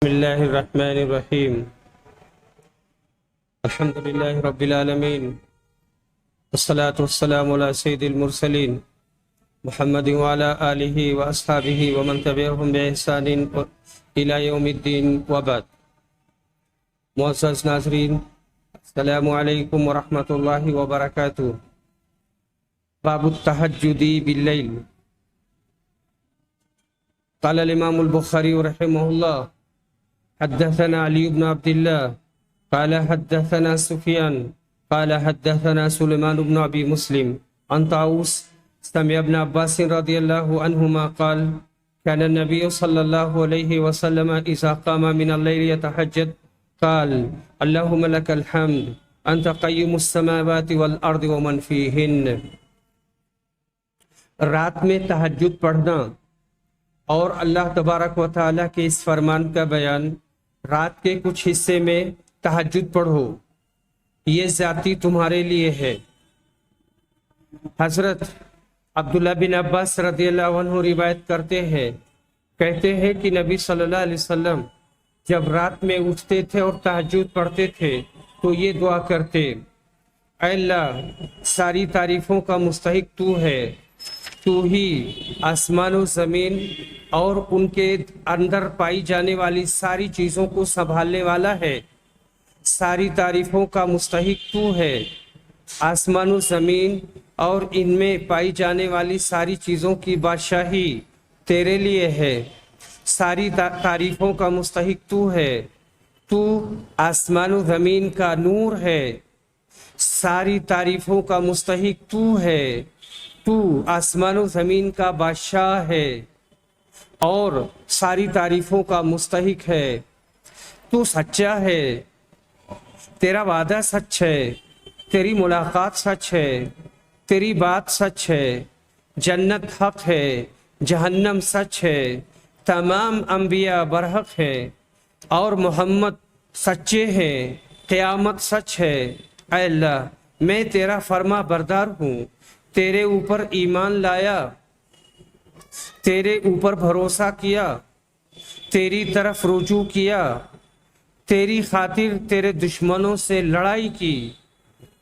بسم اللہ الرحمن الرحیم الحمد للہ رب العالمین والصلاة والسلام علی سید المرسلین محمد وعلی آلہ واصحابہ ومن تبعہم بإحسان الی یوم الدین وبعد۔ معزز ناظرین، السلام علیکم ورحمۃ اللہ وبرکاتہ۔ باب التہجد باللیل۔ قال الامام البخاری رحمہ اللہ حدثنا علی بن عبد اللہ قال حدثنا سفیان قال حدثنا سلیمان بن ابی مسلم عن طاووس سمع ابن عباس رضی اللہ عنہما قال كان النبي صلى الله عليه وسلم اذا قام من الليل يتهجد قال اللهم لك الحمد انت قيم السماوات والارض ومن فيهن۔ رات میں تہجد پڑھنا اور اللہ تبارک و تعالیٰ کے اس فرمان کا بیان، رات کے کچھ حصے میں تہجد پڑھو، یہ ذاتی تمہارے لیے ہے۔ حضرت عبداللہ بن عباس رضی اللہ عنہ روایت کرتے ہیں، کہتے ہیں کہ نبی صلی اللہ علیہ وسلم جب رات میں اٹھتے تھے اور تہجد پڑھتے تھے تو یہ دعا کرتے، اے اللہ ساری تعریفوں کا مستحق تو ہے، تو ہی آسمان و زمین اور ان کے اندر پائی جانے والی ساری چیزوں کو سنبھالنے والا ہے۔ ساری تعریفوں کا مستحق تو ہے، آسمان و زمین اور ان میں پائی جانے والی ساری چیزوں کی بادشاہی تیرے لیے ہے۔ ساری تعریفوں کا مستحق تو ہے، تو آسمان و زمین کا نور ہے۔ ساری تعریفوں کا مستحق تو ہے، تو آسمان و زمین کا بادشاہ ہے اور ساری تعریفوں کا مستحق ہے۔ تو سچا ہے، تیرا وعدہ سچ ہے، تیری ملاقات سچ ہے، تیری بات سچ ہے، جنت حق ہے، جہنم سچ ہے، تمام انبیاء برحق ہے اور محمد سچے ہیں، قیامت سچ ہے۔ اے اللہ میں تیرا فرما بردار ہوں، تیرے اوپر ایمان لایا، تیرے اوپر بھروسہ کیا، تیری طرف رجوع کیا، تیری خاطر تیرے دشمنوں سے لڑائی کی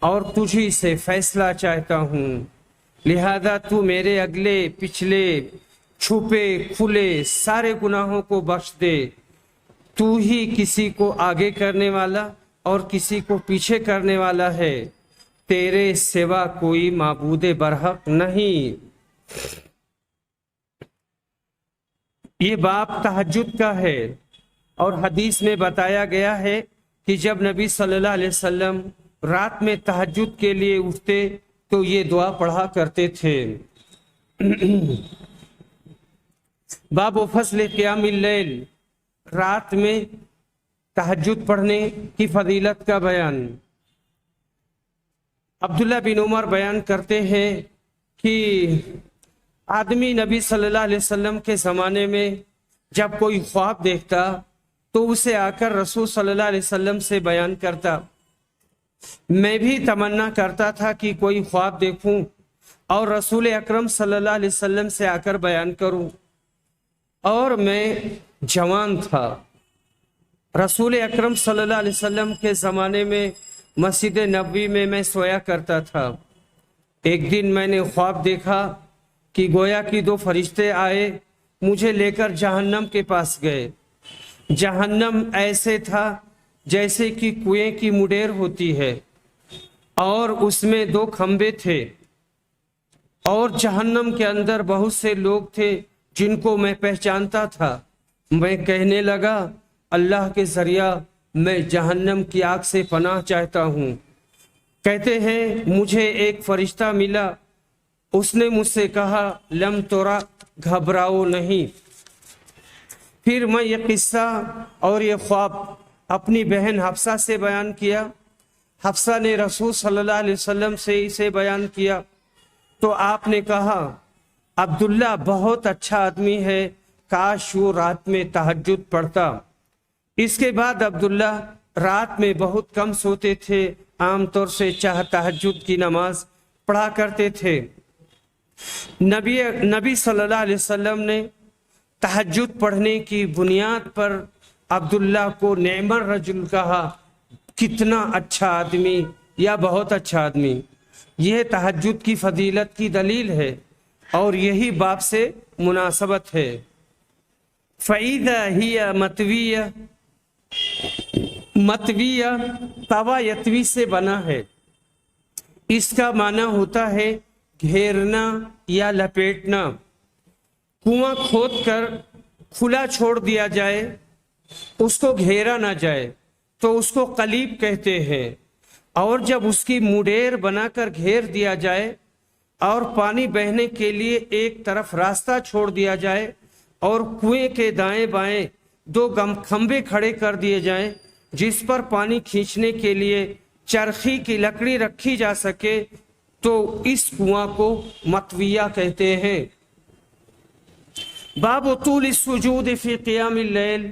اور تجھی سے فیصلہ چاہتا ہوں، لہذا تو میرے اگلے پچھلے چھپے کھلے سارے گناہوں کو بخش دے۔ تو ہی کسی کو آگے کرنے والا اور کسی کو پیچھے کرنے والا ہے، تیرے سوا کوئی معبود برحق نہیں۔ یہ باب تہجد کا ہے اور حدیث میں بتایا گیا ہے کہ جب نبی صلی اللہ علیہ وسلم رات میں تہجد کے لیے اٹھتے تو یہ دعا پڑھا کرتے تھے۔ باب فضل قیام اللیل، رات میں تہجد پڑھنے کی فضیلت کا بیان۔ عبداللہ بن عمر بیان کرتے ہیں کہ آدمی نبی صلی اللہ علیہ وسلم کے زمانے میں جب کوئی خواب دیکھتا تو اسے آ کر رسول صلی اللہ علیہ وسلم سے بیان کرتا۔ میں بھی تمنا کرتا تھا کہ کوئی خواب دیکھوں اور رسول اکرم صلی اللہ علیہ وسلم سے آ کر بیان کروں، اور میں جوان تھا۔ رسول اکرم صلی اللہ علیہ وسلم کے زمانے میں مسجد نبوی میں سویا کرتا تھا۔ ایک دن میں نے خواب دیکھا کہ گویا کہ دو فرشتے آئے، مجھے لے کر جہنم کے پاس گئے۔ جہنم ایسے تھا جیسے کہ کنویں کی مڈیر ہوتی ہے اور اس میں دو کھمبے تھے، اور جہنم کے اندر بہت سے لوگ تھے جن کو میں پہچانتا تھا۔ میں کہنے لگا، اللہ کے ذریعہ میں جہنم کی آگ سے پناہ چاہتا ہوں۔ کہتے ہیں مجھے ایک فرشتہ ملا، اس نے مجھ سے کہا، لم تورا، گھبراؤ نہیں۔ پھر میں یہ قصہ اور یہ خواب اپنی بہن حفصہ سے بیان کیا۔ حفصہ نے رسول صلی اللہ علیہ وسلم سے اسے بیان کیا تو آپ نے کہا، عبداللہ بہت اچھا آدمی ہے، کاش وہ رات میں تہجد پڑھتا۔ اس کے بعد عبداللہ رات میں بہت کم سوتے تھے، عام طور سے تہجد کی نماز پڑھا کرتے تھے۔ نبی صلی اللہ علیہ وسلم نے تہجد پڑھنے کی بنیاد پر عبداللہ کو نعم الرجل کہا، کتنا اچھا آدمی یا بہت اچھا آدمی۔ یہ تہجد کی فضیلت کی دلیل ہے اور یہی باب سے مناسبت ہے۔ فَإِذَا هِيَ مَطْوِيَّةٌ، مطویہ توا یتوی سے بنا ہے، اس کا معنی ہوتا ہے گھیرنا یا لپیٹنا۔ کنواں کھود کر کھلا چھوڑ دیا جائے، اس کو گھیرا نہ جائے تو اس کو قلیب کہتے ہیں، اور جب اس کی مڈیر بنا کر گھیر دیا جائے اور پانی بہنے کے لیے ایک طرف راستہ چھوڑ دیا جائے اور کنویں کے دائیں بائیں دو کھمبے کھڑے کر دیے جائیں جس پر پانی کھینچنے کے لیے چرخی کی لکڑی رکھی جا سکے، تو اس کنواں کو مطویہ کہتے ہیں۔ باب طول السجود فی قیام اللیل،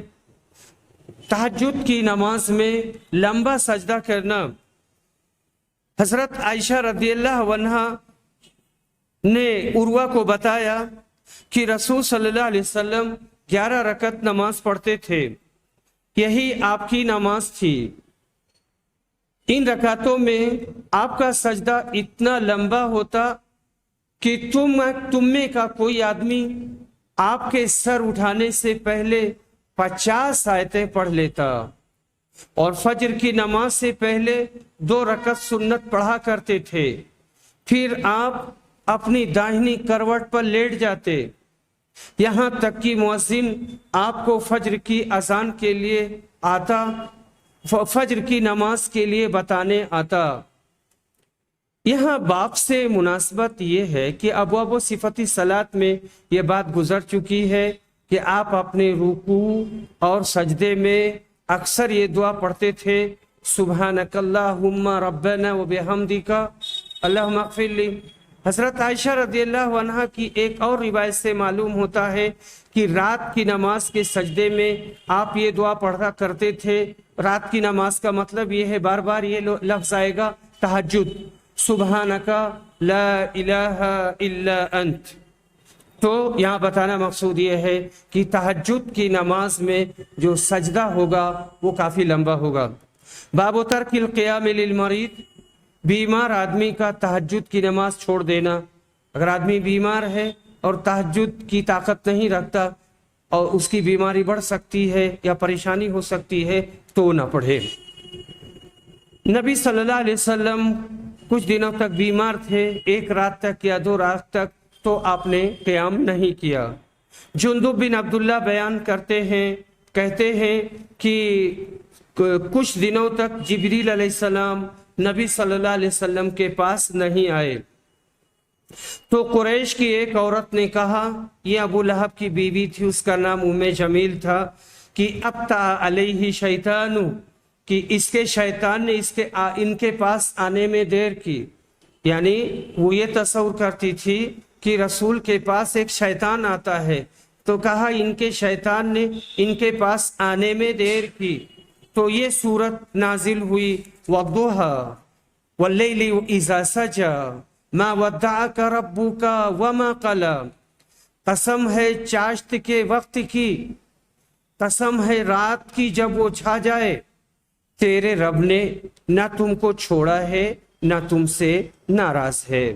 تہجد کی نماز میں لمبا سجدہ کرنا۔ حضرت عائشہ رضی اللہ عنہا نے عروہ کو بتایا کہ رسول صلی اللہ علیہ وسلم 11 رکعت نماز پڑھتے تھے، یہی آپ کی نماز تھی۔ ان رکعتوں میں آپ کا سجدہ اتنا لمبا ہوتا کہ تم میں کا کوئی آدمی آپ کے سر اٹھانے سے پہلے 50 آیتیں پڑھ لیتا، اور فجر کی نماز سے پہلے 2 رکعت سنت پڑھا کرتے تھے، پھر آپ اپنی داہنی کروٹ پر لیٹ جاتے، یہاں تک کہ مؤذن آپ کو فجر کی اذان کے لیے فجر کی نماز کے لیے بتانے آتا۔ یہاں باب سے مناسبت یہ ہے کہ ابواب و صفتی صلاۃ میں یہ بات گزر چکی ہے کہ آپ اپنے رکوع اور سجدے میں اکثر یہ دعا پڑھتے تھے، سبحانک اللہم ربنا و بحمدک اللہم اغفر لی۔ حضرت عائشہ رضی اللہ عنہا کی ایک اور روایت سے معلوم ہوتا ہے کہ رات کی نماز کے سجدے میں آپ یہ دعا پڑھا کرتے تھے۔ رات کی نماز کا مطلب یہ ہے، بار بار یہ لفظ آئے گا، تہجد، سبحانک لا الہ الا انت۔ تو یہاں بتانا مقصود یہ ہے کہ تہجد کی نماز میں جو سجدہ ہوگا وہ کافی لمبا ہوگا۔ باب ترک القیام للمریض، بیمار آدمی کا تہجد کی نماز چھوڑ دینا۔ اگر آدمی بیمار ہے اور تہجد کی طاقت نہیں رکھتا اور اس کی بیماری بڑھ سکتی ہے یا پریشانی ہو سکتی ہے تو نہ پڑھے۔ نبی صلی اللہ علیہ وسلم کچھ دنوں تک بیمار تھے، 1 رات تک یا 2 رات تک، تو آپ نے قیام نہیں کیا۔ جندب بن عبداللہ بیان کرتے ہیں، کہتے ہیں کہ کچھ دنوں تک جبریل علیہ السلام نبی صلی اللہ علیہ وسلم کے پاس نہیں آئے، تو قریش کی ایک عورت نے کہا، یہ ابو لہب کی بیوی تھی، اس کا نام جمیل تھا، کہ ابطأ علیہ شیطان، کہ اس کے شیطان نے ان کے پاس آنے میں دیر کی۔ یعنی وہ یہ تصور کرتی تھی کہ رسول کے پاس ایک شیطان آتا ہے، تو کہا ان کے شیطان نے ان کے پاس آنے میں دیر کی۔ تو یہ سورت نازل ہوئی، وَالضُّحَىٰ وَاللَّيْلِ إِذَا سَجَىٰ مَا وَدَّعَكَ رَبُّكَ وَمَا قَلَىٰ، قسم ہے چاشت کے وقت کی، قسم ہے رات کی جب وہ چھا جائے، تیرے رب نے نہ تم کو چھوڑا ہے نہ تم سے ناراض ہے۔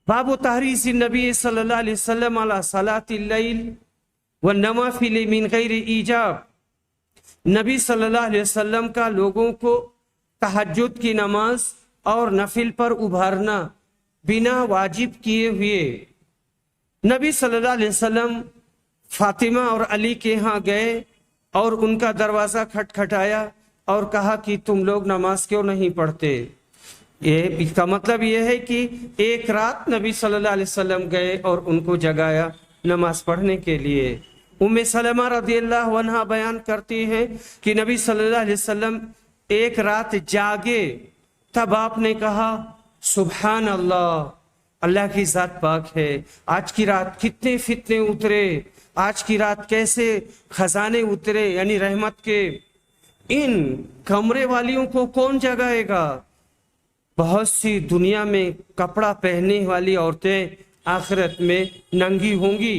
باب تحریص النبی صلی اللہ علیہ وسلم علی صلاۃ اللیل والنوافل من غیر ایجاب، نبی صلی اللہ علیہ وسلم کا لوگوں کو تہجد کی نماز اور نفل پر ابھارنا بنا واجب کیے ہوئے۔ نبی صلی اللہ علیہ وسلم فاطمہ اور علی کے ہاں گئے اور ان کا دروازہ کھٹکھٹایا اور کہا کہ تم لوگ نماز کیوں نہیں پڑھتے؟ اس کا مطلب یہ ہے کہ ایک رات نبی صلی اللہ علیہ وسلم گئے اور ان کو جگایا نماز پڑھنے کے لیے۔ ام سلمہ رضی اللہ عنہا بیان کرتی ہے کہ نبی صلی اللہ علیہ وسلم ایک رات جاگے، تب آپ نے کہا سبحان اللہ، اللہ کی ذات پاک ہے، آج کی رات کتنے فتنے اترے، آج کی رات کیسے خزانے اترے، یعنی رحمت کے، ان کمرے والیوں کو کون جگائے گا؟ بہت سی دنیا میں کپڑا پہننے والی عورتیں آخرت میں ننگی ہوں گی۔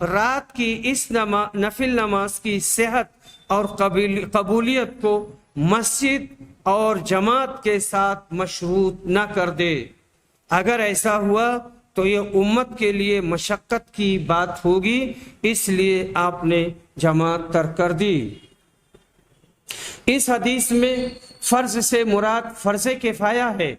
رات کی اس نفل نماز کی صحت اور قبولیت کو مسجد اور جماعت کے ساتھ مشروط نہ کر دے۔ اگر ایسا ہوا تو یہ امت کے لیے مشقت کی بات ہوگی، اس لیے آپ نے جماعت ترک کر دی۔ اس حدیث میں فرض سے مراد فرض کفایہ ہے،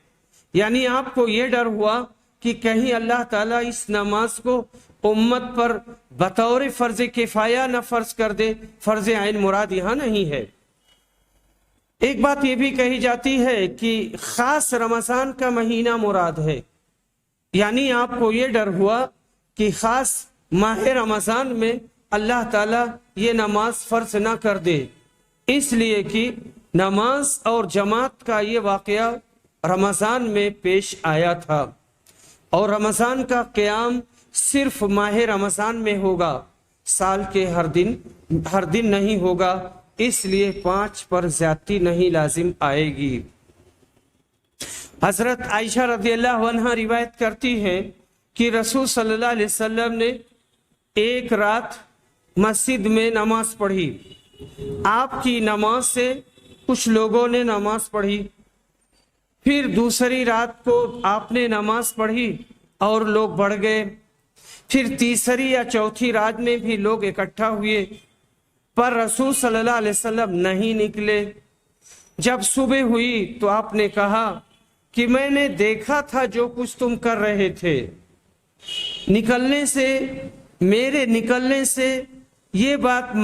یعنی آپ کو یہ ڈر ہوا کہ کہیں اللہ تعالیٰ اس نماز کو امت پر بطور فرض کفایہ نہ فرض کر دے۔ فرض عین مراد یہاں نہیں ہے۔ ایک بات یہ بھی کہی جاتی ہے کہ خاص رمضان کا مہینہ مراد ہے، یعنی آپ کو یہ ڈر ہوا کہ خاص ماہ رمضان میں اللہ تعالیٰ یہ نماز فرض نہ کر دے، اس لیے کہ نماز اور جماعت کا یہ واقعہ رمضان میں پیش آیا تھا، اور رمضان کا قیام صرف ماہ رمضان میں ہوگا، سال کے ہر دن نہیں ہوگا، اس لیے 5 پر زیادتی نہیں لازم آئے گی۔ حضرت عائشہ رضی اللہ عنہ روایت کرتی ہیں کہ رسول صلی اللہ علیہ وسلم نے ایک رات مسجد میں نماز پڑھی۔ آپ کی نماز سے کچھ لوگوں نے نماز پڑھی، پھر دوسری رات کو آپ نے نماز پڑھی اور لوگ بڑھ گئے، پھر تیسری یا چوتھی رات میں بھی لوگ اکٹھا ہوئے، پر رسول صلی اللہ علیہ وسلم نہیں نکلے۔ جب صبح ہوئی تو آپ نے کہا کہ میں نے دیکھا تھا جو کچھ تم کر رہے تھے، میرے نکلنے سے یہ بات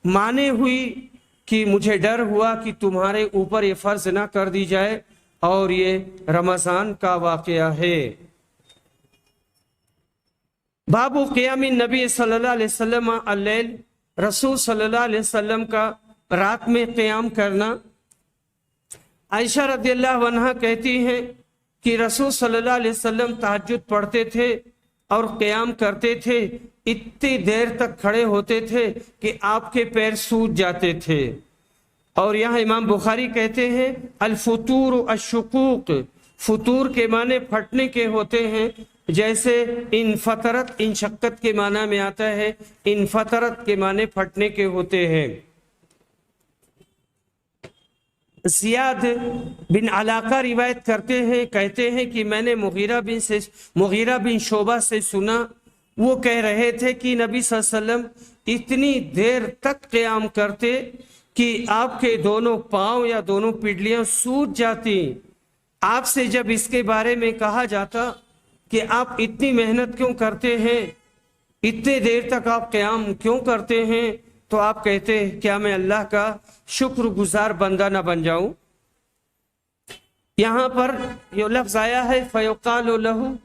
مانے ہوئی کہ مجھے ڈر ہوا کہ تمہارے اوپر یہ فرض نہ کر دی جائے، اور یہ رمضان کا واقعہ ہے۔ باب قیام النبی صلی اللہ علیہ وسلم اللیل، رسول صلی اللہ علیہ وسلم کا رات میں قیام کرنا۔ عائشہ رضی اللہ عنہ کہتی ہیں کہ رسول صلی اللہ علیہ وسلم تہجد پڑھتے تھے اور قیام کرتے تھے، اتنی دیر تک کھڑے ہوتے تھے کہ آپ کے پیر سوج جاتے تھے۔ اور یہاں امام بخاری کہتے ہیں الفطور الشقوق، فطور کے معنی پھٹنے کے ہوتے ہیں، جیسے انفطرت انشقت کے معنی میں آتا ہے، انفطرت کے معنی پھٹنے کے ہوتے ہیں۔ زیاد بن علاقہ روایت کرتے ہیں، کہتے ہیں کہ میں نے مغیرہ بن شعبہ سے سنا، وہ کہہ رہے تھے کہ نبی صلی اللہ علیہ وسلم اتنی دیر تک قیام کرتے کہ آپ کے دونوں پاؤں یا دونوں پڈلیاں سوج جاتی۔ آپ سے جب اس کے بارے میں کہا جاتا کہ آپ اتنی محنت کیوں کرتے ہیں، اتنے دیر تک آپ قیام کیوں کرتے ہیں، تو آپ کہتے کیا میں اللہ کا شکر گزار بندہ نہ بن جاؤں؟ یہاں پر یہ لفظ آیا ہے فَيُقَالُ لَهُ،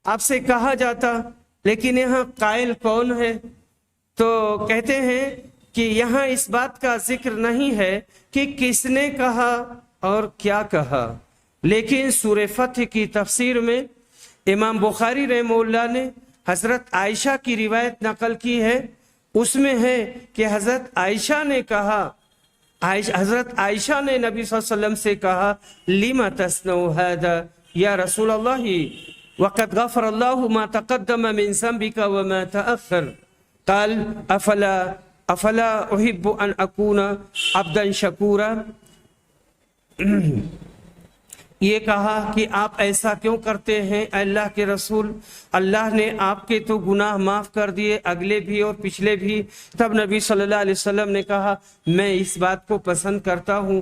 آپ سے کہا جاتا، لیکن یہاں قائل کون ہے؟ تو کہتے ہیں کہ یہاں اس بات کا ذکر نہیں ہے کہ کس نے کہا اور کیا کہا، لیکن سورہ فتح کی تفسیر میں امام بخاری رحمہ اللہ نے حضرت عائشہ کی روایت نقل کی ہے، اس میں ہے کہ حضرت عائشہ نے کہا، حضرت عائشہ نے نبی صلی اللہ علیہ وسلم سے کہا لِمَ تَصْنَعُ هَذَا یا رسول اللہ وَقَدْ غَفَرَ اللَّهُ مَا تَقَدَّمَ مِن ذَنبِكَ وَمَا تَأَخَّرَ قال افلا احب ان اکون عبدا شکورا۔ یہ کہا کہ آپ ایسا کیوں کرتے ہیں اے اللہ کے رسول، اللہ نے آپ کے تو گناہ معاف کر دیے، اگلے بھی اور پچھلے بھی۔ تب نبی صلی اللہ علیہ وسلم نے کہا میں اس بات کو پسند کرتا ہوں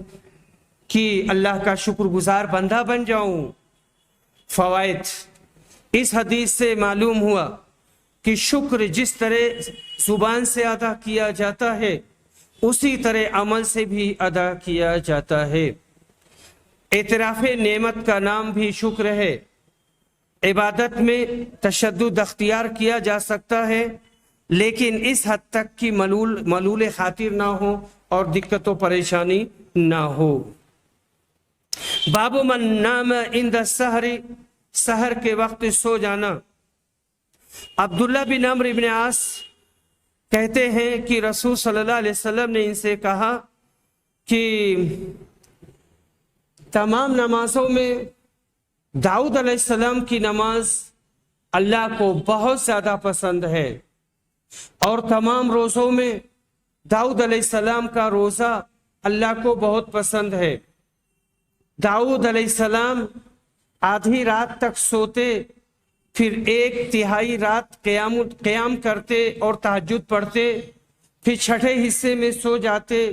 کہ اللہ کا شکر گزار بندہ بن جاؤں۔ فوائد، اس حدیث سے معلوم ہوا کہ شکر جس طرح زبان سے ادا کیا جاتا ہے اسی طرح عمل سے بھی ادا کیا جاتا ہے۔ اعتراف نعمت کا نام بھی شکر ہے۔ عبادت میں تشدد اختیار کیا جا سکتا ہے، لیکن اس حد تک کہ ملول خاطر نہ ہو اور دقت و پریشانی نہ ہو۔ باب من نام عند السحر، سحر کے وقت سو جانا۔ عبداللہ بن عمرو بن عاص کہتے ہیں کہ رسول صلی اللہ علیہ وسلم نے ان سے کہا کہ تمام نمازوں میں داؤد علیہ السلام کی نماز اللہ کو بہت زیادہ پسند ہے، اور تمام روزوں میں داؤد علیہ السلام کا روزہ اللہ کو بہت پسند ہے۔ داؤد علیہ السلام آدھی رات تک سوتے، پھر ایک تہائی رات قیام کرتے اور تہجد پڑھتے، پھر چھٹے حصے میں سو جاتے،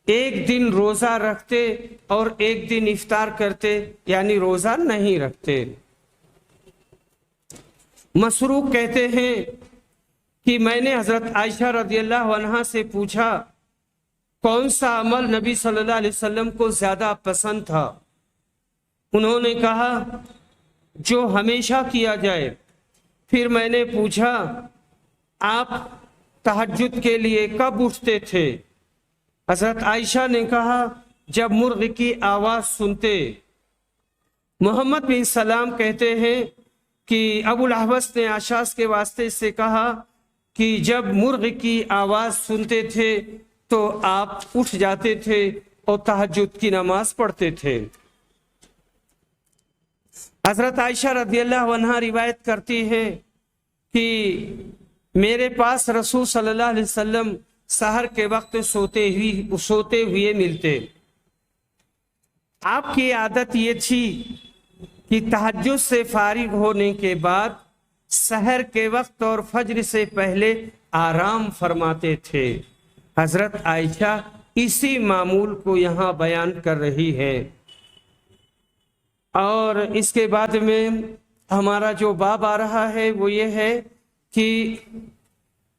ایک دن روزہ رکھتے اور ایک دن افطار کرتے، یعنی روزہ نہیں رکھتے۔ مسروق کہتے ہیں کہ میں نے حضرت عائشہ رضی اللہ عنہا سے پوچھا کون سا عمل نبی صلی اللہ علیہ وسلم کو زیادہ پسند تھا؟ انہوں نے کہا جو ہمیشہ کیا جائے۔ پھر میں نے پوچھا آپ تہجد کے لیے کب اٹھتے تھے؟ حضرت عائشہ نے کہا جب مرغ کی آواز سنتے۔ محمد بن سلام کہتے ہیں کہ ابو الاحوص نے عشاس کے واسطے سے کہا کہ جب مرغ کی آواز سنتے تھے تو آپ اٹھ جاتے تھے اور تہجد کی نماز پڑھتے تھے۔ حضرت عائشہ رضی اللہ عنہا روایت کرتی ہے کہ میرے پاس رسول صلی اللہ علیہ وسلم سحر کے وقت سوتے ہوئے ملتے۔ آپ کی عادت یہ تھی کہ تہجد سے فارغ ہونے کے بعد سحر کے وقت اور فجر سے پہلے آرام فرماتے تھے۔ حضرت عائشہ اسی معمول کو یہاں بیان کر رہی ہے۔ اور اس کے بعد میں ہمارا جو باب آ رہا ہے وہ یہ ہے کہ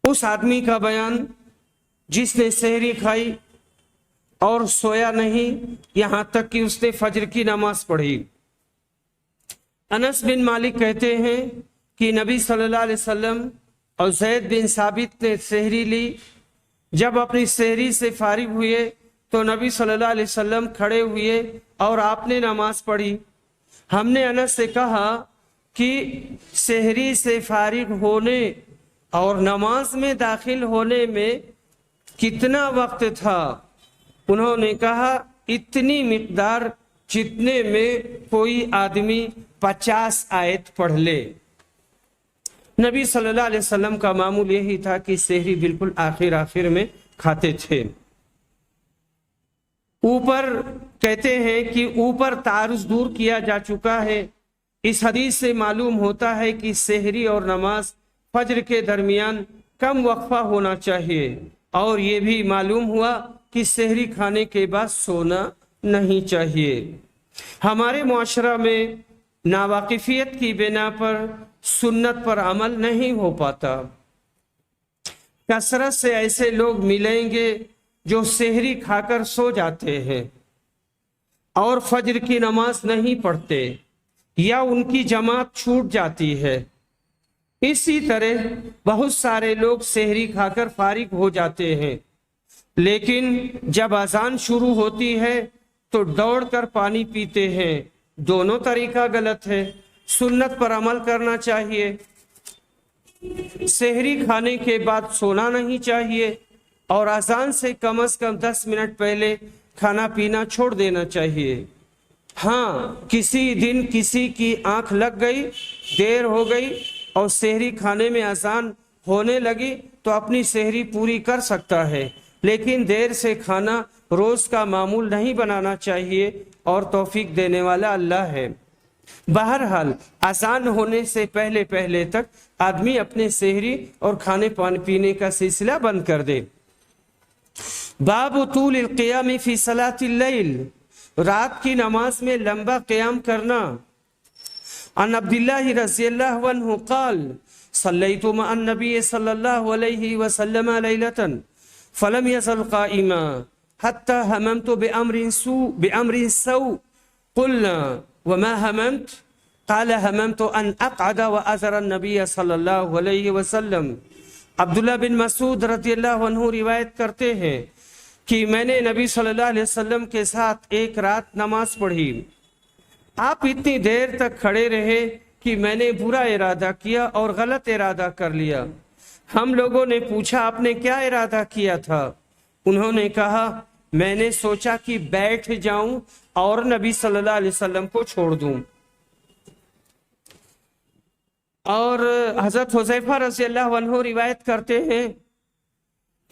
اس آدمی کا بیان جس نے سحری کھائی اور سویا نہیں یہاں تک کہ اس نے فجر کی نماز پڑھی۔ انس بن مالک کہتے ہیں کہ نبی صلی اللہ علیہ وسلم اور زید بن ثابت نے سحری لی۔ جب اپنی سحری سے فارغ ہوئے تو نبی صلی اللہ علیہ وسلم کھڑے ہوئے اور آپ نے نماز پڑھی۔ ہم نے انس سے کہا کہ سحری سے فارغ ہونے اور نماز میں داخل ہونے میں کتنا وقت تھا؟ انہوں نے کہا اتنی مقدار جتنے میں کوئی آدمی 50 آیت پڑھ لے۔ نبی صلی اللہ علیہ وسلم کا معمول یہی تھا کہ سحری بالکل آخر میں کھاتے تھے۔ اوپر کہتے ہیں کہ اوپر تعارض دور کیا جا چکا ہے۔ اس حدیث سے معلوم ہوتا ہے کہ سحری اور نماز فجر کے درمیان کم وقفہ ہونا چاہیے، اور یہ بھی معلوم ہوا کہ سحری کھانے کے بعد سونا نہیں چاہیے۔ ہمارے معاشرہ میں ناواقفیت کی بنا پر سنت پر عمل نہیں ہو پاتا۔ کثرت سے ایسے لوگ ملیں گے جو سحری کھا کر سو جاتے ہیں اور فجر کی نماز نہیں پڑھتے، یا ان کی جماعت چھوٹ جاتی ہے۔ اسی طرح بہت سارے لوگ سحری کھا کر فارغ ہو جاتے ہیں، لیکن جب اذان شروع ہوتی ہے تو دوڑ کر پانی پیتے ہیں۔ دونوں طریقہ غلط ہے۔ سنت پر عمل کرنا چاہیے۔ سحری کھانے کے بعد سونا نہیں چاہیے، اور اذان سے کم از کم 10 منٹ پہلے کھانا پینا چھوڑ دینا چاہیے۔ ہاں، کسی دن کسی کی آنکھ لگ گئی، دیر ہو گئی اور سحری کھانے میں اذان ہونے لگی تو اپنی سحری پوری کر سکتا ہے، لیکن دیر سے کھانا روز کا معمول نہیں بنانا چاہیے، اور توفیق دینے والا اللہ ہے۔ بہرحال اذان ہونے سے پہلے تک آدمی اپنے سحری اور کھانے پینے کا سلسلہ بند کر دے۔ باب طول القیام فی صلاۃ اللیل، رات کی نماز میں لمبا قیام کرنا۔ عن عبداللہ رضی اللہ عنہ قال صلیت مع النبی صلی اللہ علیہ وسلم لیلۃ فلم یزل قائما حتی ہممت بأمر سوء قلنا وما هممت قال هممت ان اقعد واذر النبی صلی اللہ علیہ وسلم۔ عبداللہ بن مسعود رضی اللہ عنہ روایت کرتے ہیں کہ میں نے نبی صلی اللہ علیہ وسلم کے ساتھ ایک رات نماز پڑھی۔ آپ اتنی دیر تک کھڑے رہے کہ میں نے برا ارادہ کیا اور غلط ارادہ کر لیا۔ ہم لوگوں نے پوچھا آپ نے کیا ارادہ کیا تھا؟ انہوں نے کہا میں نے سوچا کہ بیٹھ جاؤں اور نبی صلی اللہ علیہ وسلم کو چھوڑ دوں۔ اور حضرت حذیفہ رضی اللہ عنہ روایت کرتے ہیں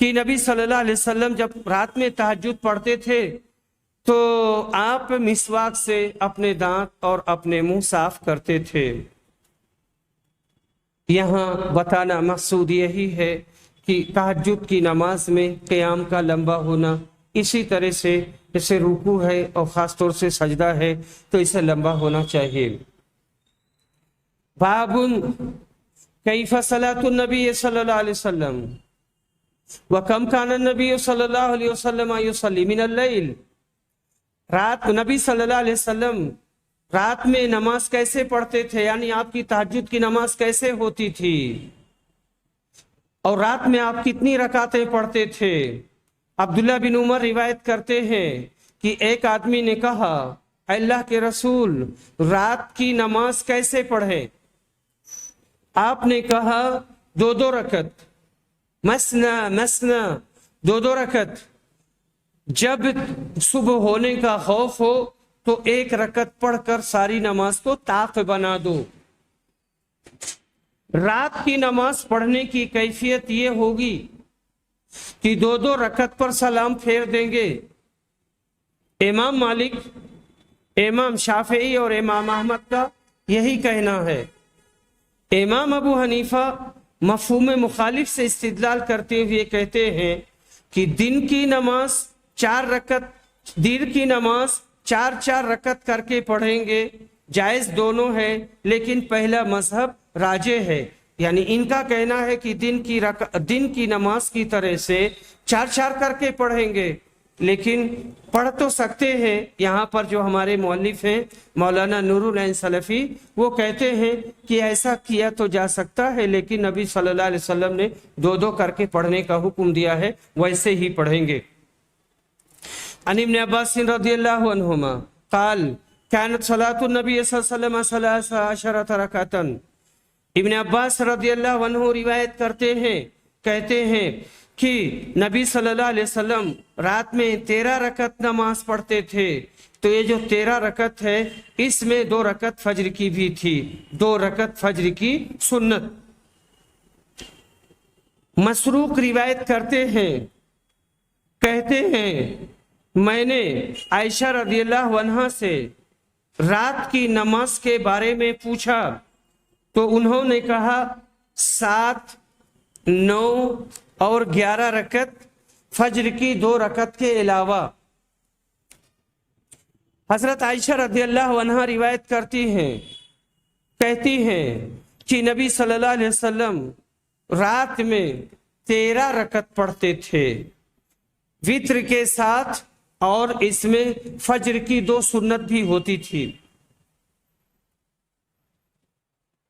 کہ نبی صلی اللہ علیہ وسلم جب رات میں تہجد پڑھتے تھے تو آپ مسواک سے اپنے دانت اور اپنے منہ صاف کرتے تھے۔ یہاں بتانا مقصود یہی ہے کہ تہجد کی نماز میں قیام کا لمبا ہونا، اسی طرح سے جیسے رکوع ہے اور خاص طور سے سجدہ ہے تو اسے لمبا ہونا چاہیے۔ باب کیف صلاۃ النبی صلی اللہ علیہ وسلم وکم کان النبی صلی اللہ علیہ وسلم یصلی من اللیل۔ رات نبی صلی اللہ علیہ وسلم رات میں نماز کیسے پڑھتے تھے، یعنی آپ کی تہجد کی نماز کیسے ہوتی تھی اور رات میں آپ کتنی رکعتیں پڑھتے تھے۔ عبداللہ بن عمر روایت کرتے ہیں کہ ایک آدمی نے کہا، اللہ کے رسول رات کی نماز کیسے پڑھیں؟ آپ نے کہا 2 رکعت، مسنا مسنا، 2 رکعت۔ جب صبح ہونے کا خوف ہو تو 1 رکعت پڑھ کر ساری نماز کو طاق بنا دو۔ رات کی نماز پڑھنے کی کیفیت یہ ہوگی کہ 2 رکعت پر سلام پھیر دیں گے۔ امام مالک، امام شافعی اور امام احمد کا یہی کہنا ہے۔ امام ابو حنیفہ مفہوم مخالف سے استدلال کرتے ہوئے کہتے ہیں کہ دن کی نماز 4 رکعت، دیر کی نماز 4 رکعت کر کے پڑھیں گے، جائز دونوں ہے، لیکن پہلا مذہب راجح ہے۔ یعنی ان کا کہنا ہے کہ دن کی نماز کی طرح سے 4 کر کے پڑھیں گے، لیکن پڑھ تو سکتے ہیں۔ یہاں پر جو ہمارے مؤلف ہیں مولانا نور العین سلفی، وہ کہتے ہیں کہ ایسا کیا تو جا سکتا ہے، لیکن نبی صلی اللہ علیہ وسلم نے 2 کر کے پڑھنے کا حکم دیا ہے، ویسے ہی پڑھیں گے۔ عن ابن عباس رضی اللہ عنہما قال كانت صلاة النبی صلی اللہ علیہ وسلم 13 رکعتا۔ ابن عباس رضی اللہ عنہ روایت کرتے ہیں، کہتے ہیں کہ نبی صلی اللہ علیہ وسلم رات میں 13 رکعت نماز پڑھتے تھے۔ تو یہ جو 13 رکعت ہے اس میں 2 رکعت فجر کی بھی تھی، 2 رکعت فجر کی سنت۔ مسروق روایت کرتے ہیں، کہتے ہیں میں نے عائشہ رضی اللہ عنہا سے رات کی نماز کے بارے میں پوچھا تو انہوں نے کہا 7، 9 اور 11 رکعت فجر کی 2 رکعت کے علاوہ۔ حضرت عائشہ رضی اللہ عنہا روایت کرتی ہیں، کہتی ہیں کہ نبی صلی اللہ علیہ وسلم رات میں 13 رکعت پڑھتے تھے وتر کے ساتھ، اور اس میں فجر کی 2 سنت بھی ہوتی تھی۔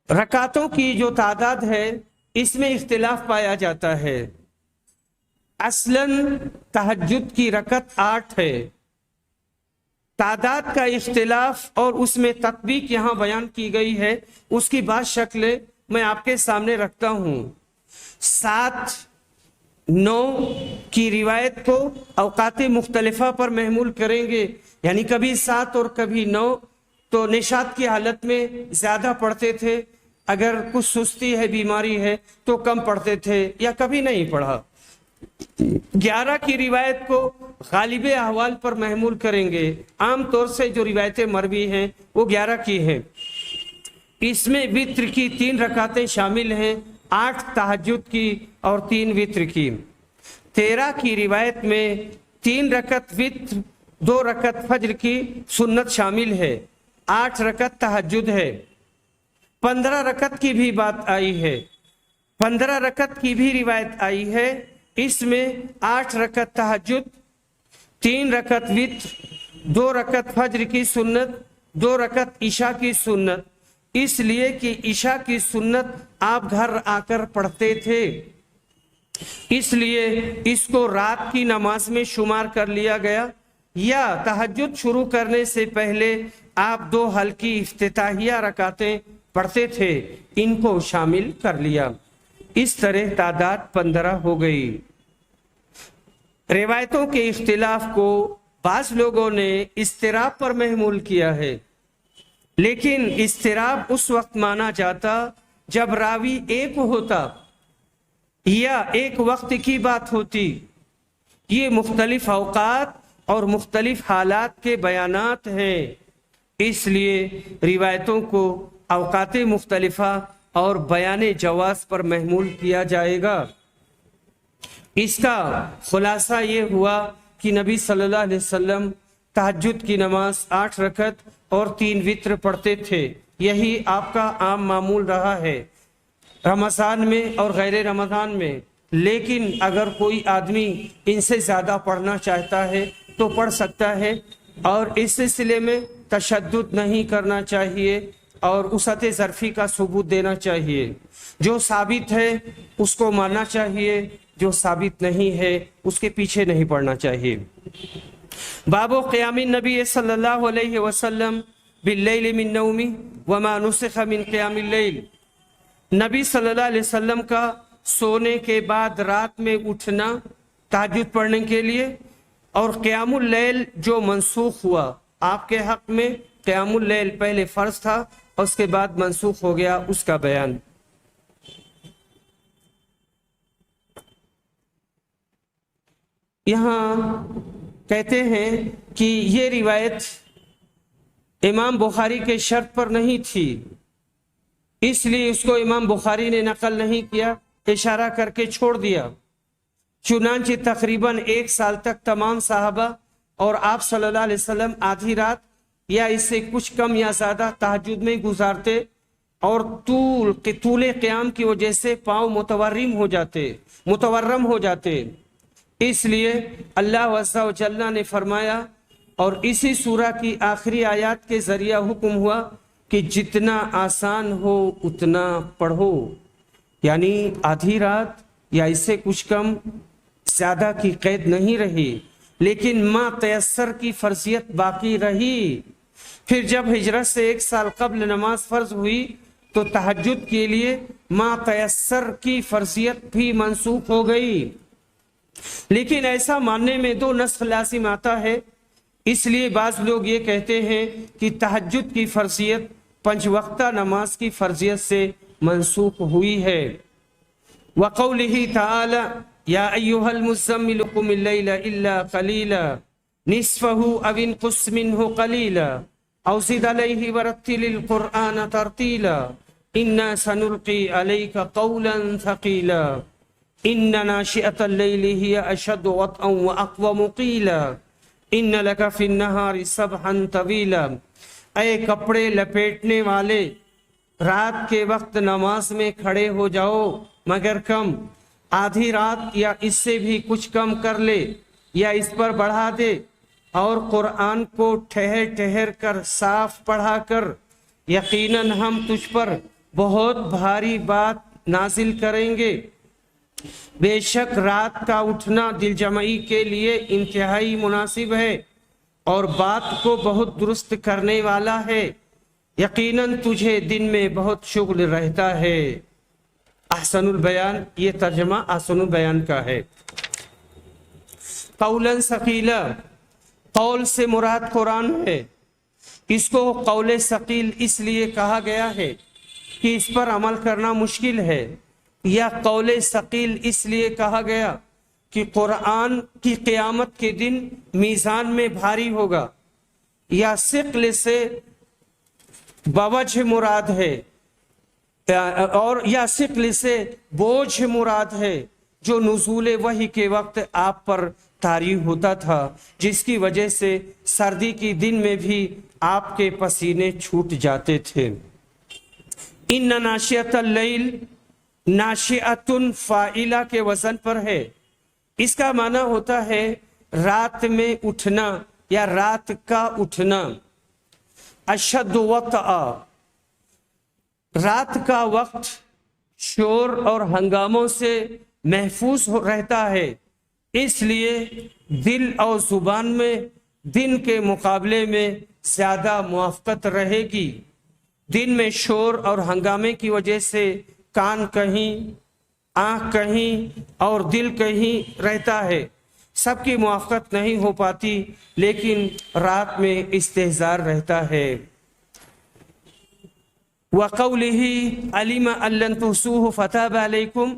رکعتوں کی جو تعداد ہے اس میں اختلاف پایا جاتا ہے۔ اصلاً تہجد کی رکعت 8 ہے، تعداد کا اختلاف اور اس میں تطبیق یہاں بیان کی گئی ہے، اس کی بعض شکلیں میں آپ کے سامنے رکھتا ہوں۔ 7، 9 کی روایت کو اوقات مختلفہ پر محمول کریں گے، یعنی کبھی 7 اور کبھی 9۔ تو نشاط کی حالت میں زیادہ پڑھتے تھے، اگر کچھ سستی ہے، بیماری ہے تو کم پڑھتے تھے یا کبھی نہیں پڑھا۔ 11 کی روایت کو غالب احوال پر محمول کریں گے، عام طور سے جو روایتیں مروی ہیں وہ 11 کی ہیں۔ اس میں وتر کی 3 رکعتیں شامل ہیں، 8 تہجد کی اور 3 وتر کی۔ 13 کی روایت میں 3 رکعت وتر، 2 رکعت فجر کی سنت شامل ہے، 8 رکعت تہجد ہے۔ 15 رکعت کی بھی بات آئی ہے، 15 رکعت کی بھی روایت آئی ہے، اس میں 8 رکعت تہجد، 3 رکعت وتر، 2 رکعت فجر کی سنت، 2 رکعت عشاء کی سنت، اس لیے کہ عشاء کی سنت آپ گھر آ کر پڑھتے تھے، اس لیے اس کو رات کی نماز میں شمار کر لیا گیا، یا تہجد شروع کرنے سے پہلے آپ 2 ہلکی افتتاحیہ رکعتیں پڑھتے تھے، ان کو شامل کر لیا۔ اس طرح تعداد 15 ہو گئی۔ روایتوں کے اختلاف کو بعض لوگوں نے اضطراب پر محمول کیا ہے، لیکن اضطراب اس وقت مانا جاتا جب راوی ایک ہوتا یا ایک وقت کی بات ہوتی، یہ مختلف اوقات اور مختلف حالات کے بیانات ہیں، اس لیے روایتوں کو اوقات مختلفہ اور بیان جواز پر محمول کیا جائے گا۔ اس کا خلاصہ یہ ہوا کہ نبی صلی اللہ علیہ وسلم تہجد کی نماز 8 رکعت اور 3 وتر پڑھتے تھے، یہی آپ کا عام معمول رہا ہے رمضان میں اور غیر رمضان میں۔ لیکن اگر کوئی آدمی ان سے زیادہ پڑھنا چاہتا ہے تو پڑھ سکتا ہے، اور اس سلسلے میں تشدد نہیں کرنا چاہیے اور وسعت ظرفی کا ثبوت دینا چاہیے۔ جو ثابت ہے اس کو ماننا چاہیے، جو ثابت نہیں ہے اس کے پیچھے نہیں پڑنا چاہیے۔ باب قیام النبی صلی اللہ علیہ وسلم باللیل من نومی وما نسخ من قیام اللیل، نبی صلی اللہ علیہ وسلم کا سونے کے بعد رات میں اٹھنا تہجد پڑھنے کے لیے، اور قیام اللیل جو منسوخ ہوا آپ کے حق میں، قیام اللیل پہلے فرض تھا اور اس کے بعد منسوخ ہو گیا، اس کا بیان۔ یہاں کہتے ہیں کہ یہ روایت امام بخاری کے شرط پر نہیں تھی، اس لیے اس کو امام بخاری نے نقل نہیں کیا، اشارہ کر کے چھوڑ دیا۔ چنانچہ تقریباً 1 سال تک تمام صحابہ اور آپ صلی اللہ علیہ وسلم آدھی رات یا اس سے کچھ کم یا زیادہ تہجد میں گزارتے، اور طول قیام کی وجہ سے پاؤں متورم ہو جاتے، اس لیے اللہ عز و جل نے فرمایا، اور اسی سورہ کی آخری آیات کے ذریعہ حکم ہوا کہ جتنا آسان ہو اتنا پڑھو، یعنی آدھی رات یا اس سے کچھ کم، زیادہ کی قید نہیں رہی، لیکن ما تیسر کی فرضیت باقی رہی۔ پھر جب ہجرت سے 1 سال قبل نماز فرض ہوئی تو تہجد کے لیے ما تیسر کی فرضیت بھی منسوخ ہو گئی، لیکن ایسا ماننے میں 2 نسخ لازم آتا ہے، اس لیے بعض لوگ یہ کہتے ہیں کہ تہجد کی فرضیت 5 وقتہ نماز کی فرضیت سے منسوخ ہوئی ہے۔ وقوله تعالی یا ایھا المزمل قم اللیل الا قلیلا نصفه او انقص منه قلیلا او زد علیہ ورتل القرآن ترتیلا انا سنلقی علیک قولا ثقیلا ان ناشئة اللیل ہی اشد وطئا واقوم قیلا ان لک فی النہار سبحا طویلا، اے کپڑے لپیٹنے والے، رات کے وقت نماز میں کھڑے ہو جاؤ مگر کم، آدھی رات یا اس سے بھی کچھ کم کر لے یا اس پر بڑھا دے، اور قرآن کو ٹھہر ٹھہر کر صاف پڑھا کر، یقیناً ہم تجھ پر بہت بھاری بات نازل کریں گے۔ بے شک رات کا اٹھنا دل جمعی کے لیے انتہائی مناسب ہے اور بات کو بہت درست کرنے والا ہے، یقیناً تجھے دن میں بہت شغل رہتا ہے۔ احسن البیان، یہ ترجمہ احسن البیان کا ہے۔ قولا ثقیلا، قول سے مراد قرآن ہے، اس کو قول ثقیل اس لیے کہا گیا ہے کہ اس پر عمل کرنا مشکل ہے، یا قول ثقیل اس لیے کہا گیا کہ قرآن کی قیامت کے دن میزان میں بھاری ہوگا، یا ثقل سے بوجھ مراد ہے، اور یا ثقل سے بوجھ مراد ہے جو نزول وحی کے وقت آپ پر طاری ہوتا تھا، جس کی وجہ سے سردی کی دن میں بھی آپ کے پسینے چھوٹ جاتے تھے۔ ان ناشئۃ اللیل، ناشئۃ فاعلہ کے وزن پر ہے، اس کا معنی ہوتا ہے رات میں اٹھنا یا رات کا اٹھنا۔ اشد وطأ، رات کا وقت شور اور ہنگاموں سے محفوظ رہتا ہے، اس لیے دل اور زبان میں دن کے مقابلے میں زیادہ موافقت رہے گی۔ دن میں شور اور ہنگامے کی وجہ سے کان کہیں، آنکھ کہیں اور دل کہیں رہتا ہے، سب کی موافقت نہیں ہو پاتی، لیکن رات میں استحضار رہتا ہے۔ وَقَوْلِهِ عَلِمَ أَن لَّن تُحْصُوهُ فَتَابَ عَلَيْكُمْ،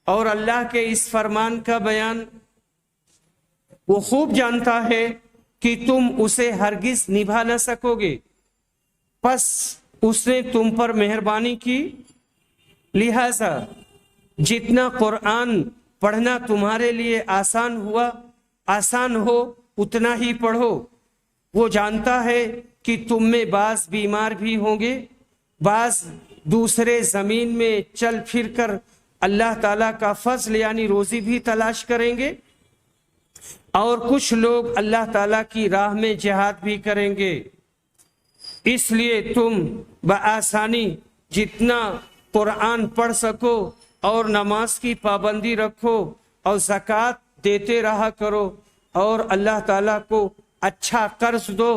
اور اللہ کے اس فرمان کا بیان، وہ خوب جانتا ہے کہ تم اسے ہرگز نبھا نہ سکو گے، پس اس نے تم پر مہربانی کی، لہذا جتنا قرآن پڑھنا تمہارے لیے آسان ہو اتنا ہی پڑھو۔ وہ جانتا ہے کہ تم میں بعض بیمار بھی ہوں گے، بعض دوسرے زمین میں چل پھر کر اللہ تعالیٰ کا فضل یعنی روزی بھی تلاش کریں گے، اور کچھ لوگ اللہ تعالیٰ کی راہ میں جہاد بھی کریں گے، اس لیے تم بآسانی جتنا قرآن پڑھ سکو اور نماز کی پابندی رکھو اور زکوٰۃ دیتے رہا کرو، اور اللہ تعالیٰ کو اچھا قرض دو،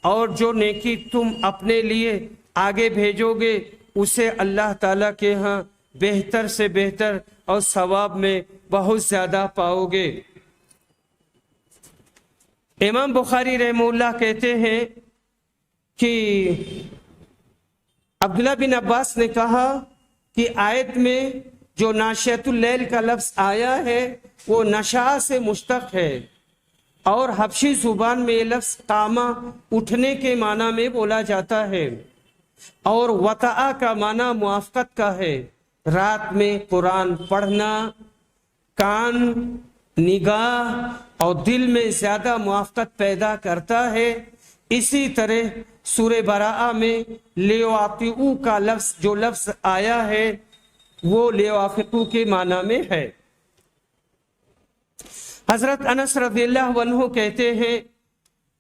اور جو نیکی تم اپنے لیے آگے بھیجو گے اسے اللہ تعالیٰ کے ہاں بہتر سے بہتر اور ثواب میں بہت زیادہ پاؤ گے۔ امام بخاری رحمہ اللہ کہتے ہیں کہ عبداللہ بن عباس نے کہا کہ آیت میں جو ناشیۃ اللیل کا لفظ آیا ہے وہ نشاء سے مشتق ہے، اور حبشی زبان میں یہ لفظ قامہ اٹھنے کے معنی میں بولا جاتا ہے، اور وطأ کا معنی موافقت کا ہے۔ رات میں قرآن پڑھنا کان، نگاہ اور دل میں زیادہ موافقت پیدا کرتا ہے۔ اسی طرح سورہ براءہ میں لیوافقوا کا لفظ جو لفظ آیا ہے وہ لیوافقوا کے معنی میں ہے۔ حضرت انس رضی اللہ عنہ کہتے ہیں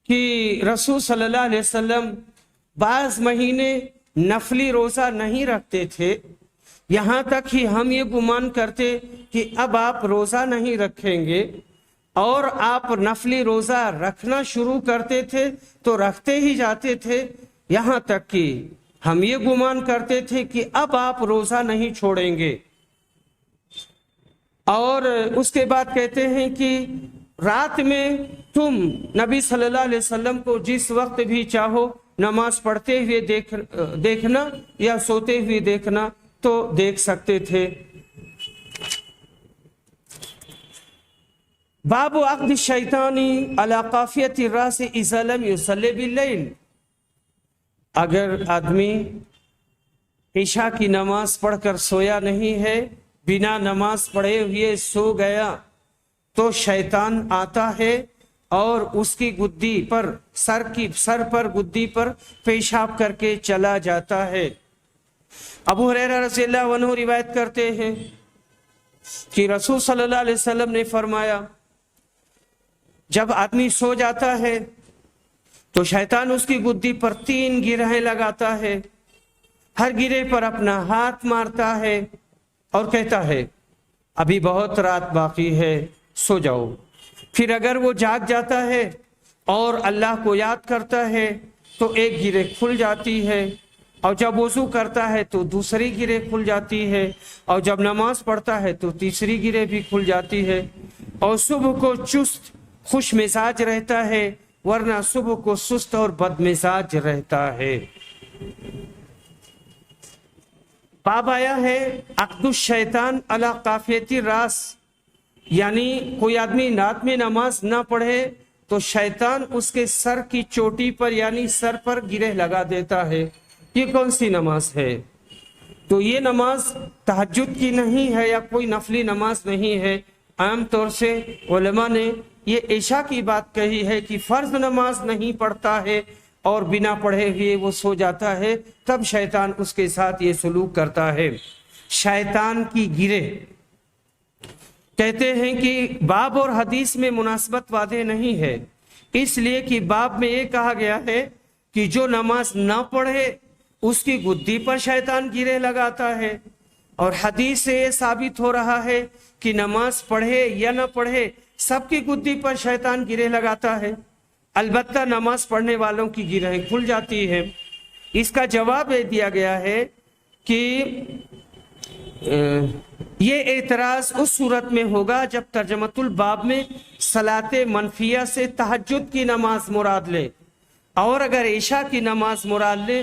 کہ رسول صلی اللہ علیہ وسلم بعض مہینے نفلی روزہ نہیں رکھتے تھے، یہاں تک ہی ہم یہ گمان کرتے کہ اب آپ روزہ نہیں رکھیں گے، اور آپ نفلی روزہ رکھنا شروع کرتے تھے تو رکھتے ہی جاتے تھے، یہاں تک کہ ہم یہ گمان کرتے تھے کہ اب آپ روزہ نہیں چھوڑیں گے۔ اور اس کے بعد کہتے ہیں کہ رات میں تم نبی صلی اللہ علیہ وسلم کو جس وقت بھی چاہو نماز پڑھتے ہوئے دیکھنا یا سوتے ہوئے دیکھنا تو دیکھ سکتے تھے۔ باب عقد الشیطانی علی قافیۃ الراس اذا لم یصلی باللیل، اگر آدمی عشاء کی نماز پڑھ کر سویا نہیں ہے، بنا نماز پڑھے ہوئے سو گیا تو شیطان آتا ہے اور اس کی گدی پر سر پر گدی پر پیشاب کر کے چلا جاتا ہے۔ ابو ہریرہ رضی اللہ عنہ روایت کرتے ہیں کہ رسول صلی اللہ علیہ وسلم نے فرمایا، جب آدمی سو جاتا ہے تو شیطان اس کی گدی پر 3 گرہیں لگاتا ہے، ہر گرے پر اپنا ہاتھ مارتا ہے اور کہتا ہے ابھی بہت رات باقی ہے، سو جاؤ۔ پھر اگر وہ جاگ جاتا ہے اور اللہ کو یاد کرتا ہے تو ایک گرہ کھل جاتی ہے، اور جب وضو کرتا ہے تو دوسری گرہ کھل جاتی ہے، اور جب نماز پڑھتا ہے تو تیسری گرہ بھی کھل جاتی ہے، اور صبح کو چست خوش مزاج رہتا ہے، ورنہ صبح کو سست اور بد مزاج رہتا ہے۔ باب آیا ہے عقد الشیطان علی قافیۃ الراس، یعنی کوئی آدمی رات میں نماز نہ پڑھے تو شیطان اس کے سر کی چوٹی پر یعنی سر پر گرہ لگا دیتا ہے۔ یہ کون سی نماز ہے؟ تو یہ نماز تہجد کی نہیں ہے یا کوئی نفلی نماز نہیں ہے۔ عام طور سے علماء نے یہ عشاء کی بات کہی ہے کہ فرض نماز نہیں پڑھتا ہے اور بنا پڑھے ہوئے وہ سو جاتا ہے، تب شیطان اس کے ساتھ یہ سلوک کرتا ہے۔ شیطان کی گرہ کہتے ہیں کہ باب اور حدیث میں مناسبت واضح نہیں ہے، اس لیے کہ باب میں یہ کہا گیا ہے کہ جو نماز نہ پڑھے اس کی گدی پر شیطان گرہ لگاتا ہے، اور حدیث سے یہ ثابت ہو رہا ہے کہ نماز پڑھے یا نہ پڑھے سب کی گدی پر شیطان گرہ لگاتا ہے، البتہ نماز پڑھنے والوں کی گرہیں کھل جاتی ہے۔ اس کا جواب یہ دیا گیا ہے کہ یہ اعتراض اس صورت میں ہوگا جب ترجمۃ الباب میں صلاۃ منفیہ سے تہجد کی نماز مراد لے، اور اگر عشاء کی نماز مراد لے